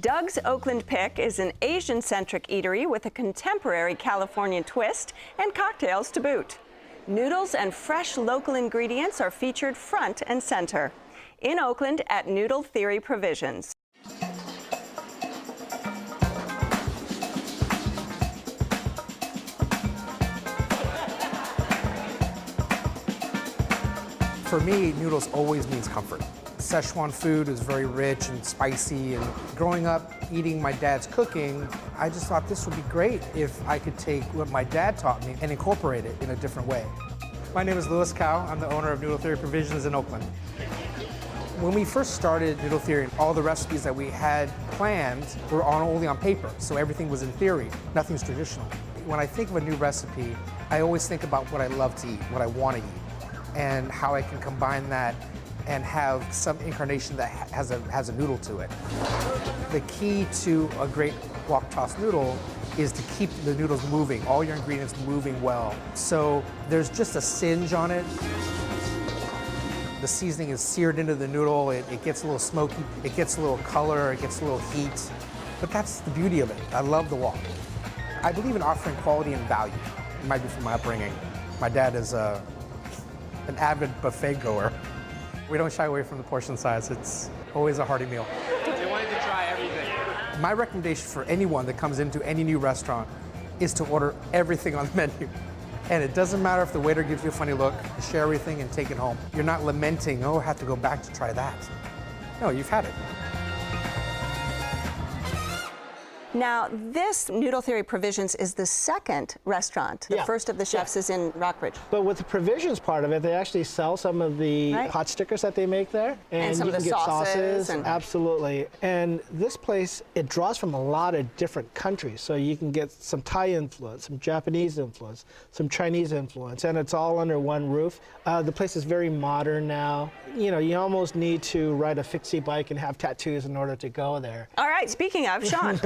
Doug's Oakland Pick is an Asian-centric eatery with a contemporary Californian twist and cocktails to boot. Noodles and fresh local ingredients are featured front and center. In Oakland at Noodle Theory Provisions. For me, noodles always means comfort. Szechuan food is very rich and spicy, and growing up eating my dad's cooking, I just thought this would be great if I could take what my dad taught me and incorporate it in a different way. My name is Louis Cow. I'm the owner of Noodle Theory Provisions in Oakland. When we first started Noodle Theory, all the recipes that we had planned were only on paper, so everything was in theory, nothing's traditional. When I think of a new recipe, I always think about what I love to eat, what I want to eat, and how I can combine that and have some incarnation that has a noodle to it. The key to a great wok toss noodle is to keep the noodles moving, all your ingredients moving well. So there's just a singe on it. The seasoning is seared into the noodle, it gets a little smoky, it gets a little color, it gets a little heat. But that's the beauty of it. I love the wok. I believe in offering quality and value. It might be from my upbringing. My dad is an avid buffet goer. We don't shy away from the portion size. It's always a hearty meal. They wanted to try everything. My recommendation for anyone that comes into any new restaurant is to order everything on the menu. And it doesn't matter if the waiter gives you a funny look, share everything and take it home. You're not lamenting, oh, I have to go back to try that. No, you've had it. Now, this Noodle Theory Provisions is the second restaurant. The first of the chefs is in Rockbridge. But with the provisions part of it, they actually sell some of the hot stickers that they make there. And some you of can the get sauces. Absolutely. And this place, it draws from a lot of different countries. So you can get some Thai influence, some Japanese influence, some Chinese influence, and it's all under one roof. The place is very modern now. You know, you almost need to ride a fixie bike and have tattoos in order to go there. All right, speaking of, Sean.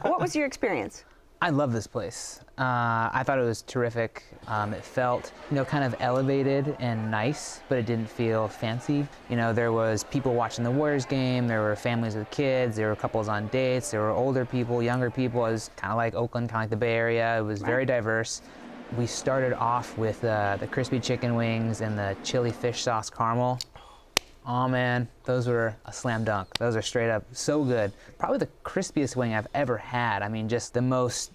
What was your experience? I love this place. I thought it was terrific. It felt, kind of elevated and nice, but it didn't feel fancy. There was people watching the Warriors game, there were families with kids, there were couples on dates, there were older people, younger people. It was kind of like Oakland, kind of like the Bay Area. It was very diverse. We started off with the crispy chicken wings and the chili fish sauce caramel. Oh man, those were a slam dunk. Those are straight up so good. Probably the crispiest wing I've ever had. I mean, just the most,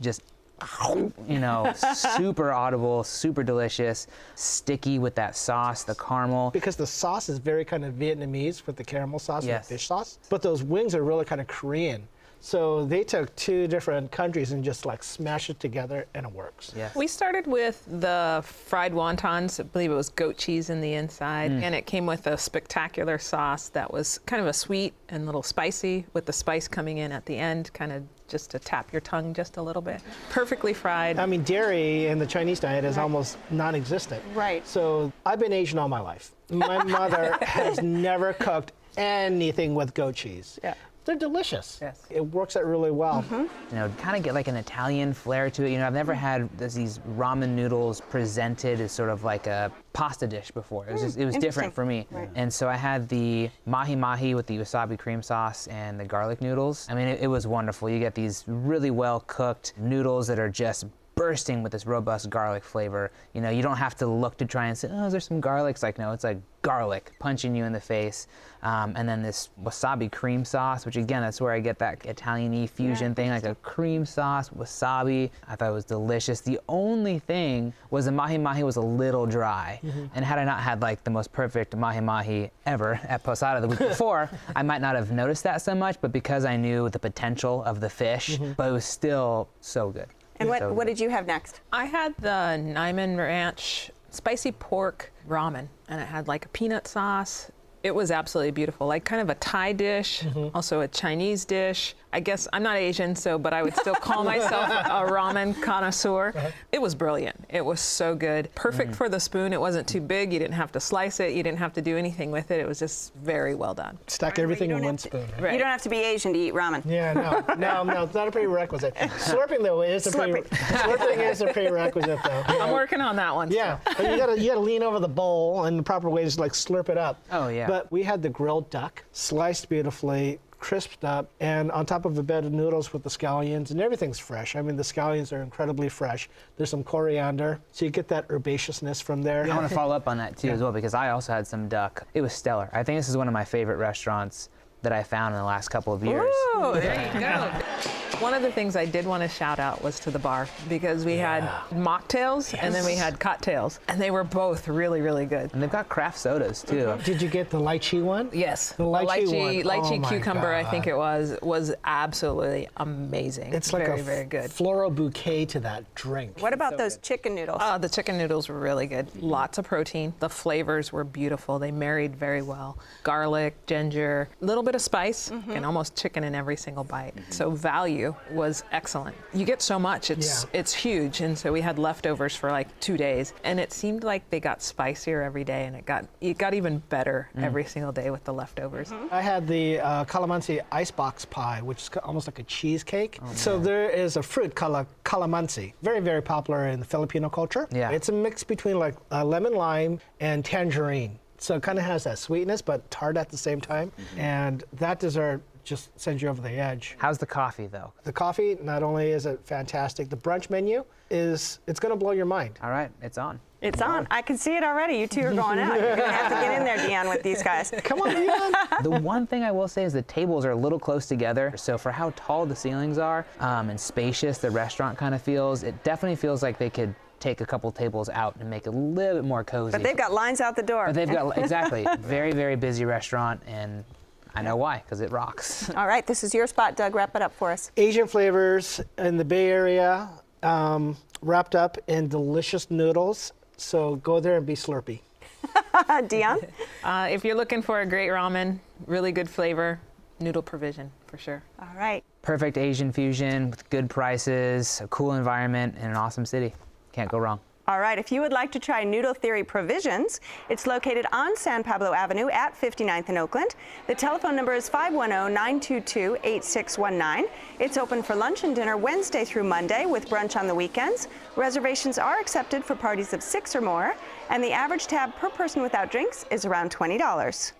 super audible, super delicious, sticky with that sauce, the caramel. Because the sauce is very kind of Vietnamese with the caramel sauce and the fish sauce. But those wings are really kind of Korean. So they took two different countries and just like smashed it together and it works. Yes. We started with the fried wontons. I believe it was goat cheese in the inside. And it came with a spectacular sauce that was kind of a sweet and a little spicy with the spice coming in at the end, kind of just to tap your tongue just a little bit. Perfectly fried. I mean, dairy in the Chinese diet is almost non-existent. Right. So I've been Asian all my life. My mother has never cooked anything with goat cheese. Yeah. They're delicious. Yes. It works out really well. Kind of get like an Italian flair to it. I've never had these ramen noodles presented as sort of like a pasta dish before. It was different for me. Right. And so I had the mahi-mahi with the wasabi cream sauce and the garlic noodles. I mean, it was wonderful. You get these really well-cooked noodles that are just bursting with this robust garlic flavor. You don't have to look to try and say, oh, is there some garlic? It's like, no, it's like garlic punching you in the face. And then this wasabi cream sauce, which again, that's where I get that Italian-y fusion thing, like a cream sauce, wasabi. I thought it was delicious. The only thing was the mahi-mahi was a little dry. And had I not had like the most perfect mahi-mahi ever at Posada the week before, I might not have noticed that so much, but because I knew the potential of the fish, but it was still so good. And what did you have next? I had the Nyman Ranch spicy pork ramen, and it had like a peanut sauce. It was absolutely beautiful, like kind of a Thai dish, also a Chinese dish, I guess I'm not Asian, but I would still call myself a ramen connoisseur. It was brilliant. It was so good. Perfect for the spoon. It wasn't too big. You didn't have to slice it. You didn't have to do anything with it. It was just very well done. Stack everything in one spoon. Right. You don't have to be Asian to eat ramen. Yeah, no, it's not a prerequisite. Slurping though is a slurping is a prerequisite though. I'm working on that one. Yeah, but you gotta lean over the bowl, and the proper way is like slurp it up. Oh, yeah. But we had the grilled duck, sliced beautifully, crisped up, and on top of a bed of noodles with the scallions, and everything's fresh. I mean, the scallions are incredibly fresh. There's some coriander, so you get that herbaceousness from there. I want to follow up on that too as well, because I also had some duck. It was stellar. I think this is one of my favorite restaurants that I found in the last couple of years. Ooh, there you go. One of the things I did want to shout out was to the bar, because we had mocktails and then we had cocktails, and they were both really, really good. And they've got craft sodas too. Did you get the lychee one? Yes, The lychee one. lychee Oh my cucumber, I God. think it was absolutely amazing. It's like very, a very good. floral bouquet to that drink. What about those chicken noodles? The chicken noodles were really good. Lots of protein. The flavors were beautiful. They married very well. Garlic, ginger, a little bit of spice, and almost chicken in every single bite. So value was excellent. You get so much. It's huge. And so we had leftovers for like 2 days, and it seemed like they got spicier every day, and it got even better every single day with the leftovers. I had the calamansi icebox pie, which is almost like a cheesecake. So there is a fruit called calamansi, very, very popular in the Filipino culture. Yeah. It's a mix between like lemon lime and tangerine. So it kind of has that sweetness, but tart at the same time. And that dessert just sends you over the edge. How's the coffee though? The coffee, not only is it fantastic, the brunch menu it's going to blow your mind. All right, it's on. It's on. I can see it already. You two are going out. You're going to have to get in there, Dion, with these guys. Come on, Dion. The one thing I will say is the tables are a little close together. So for how tall the ceilings are and spacious the restaurant kind of feels, it definitely feels like they could take a couple tables out and make it a little bit more cozy. But they've got lines out the door. But they've got, exactly, very, very busy restaurant, and I know why, because it rocks. All right, this is your spot, Doug. Wrap it up for us. Asian flavors in the Bay Area, wrapped up in delicious noodles. So go there and be slurpy. Dion? If you're looking for a great ramen, really good flavor, Noodle Provision for sure. All right. Perfect Asian fusion with good prices, a cool environment, and an awesome city. Can't go wrong. All right, if you would like to try Noodle Theory Provisions, it's located on San Pablo Avenue at 59th in Oakland. The telephone number is 510-922-8619. It's open for lunch and dinner Wednesday through Monday with brunch on the weekends. Reservations are accepted for parties of 6 or more, and the average tab per person without drinks is around $20.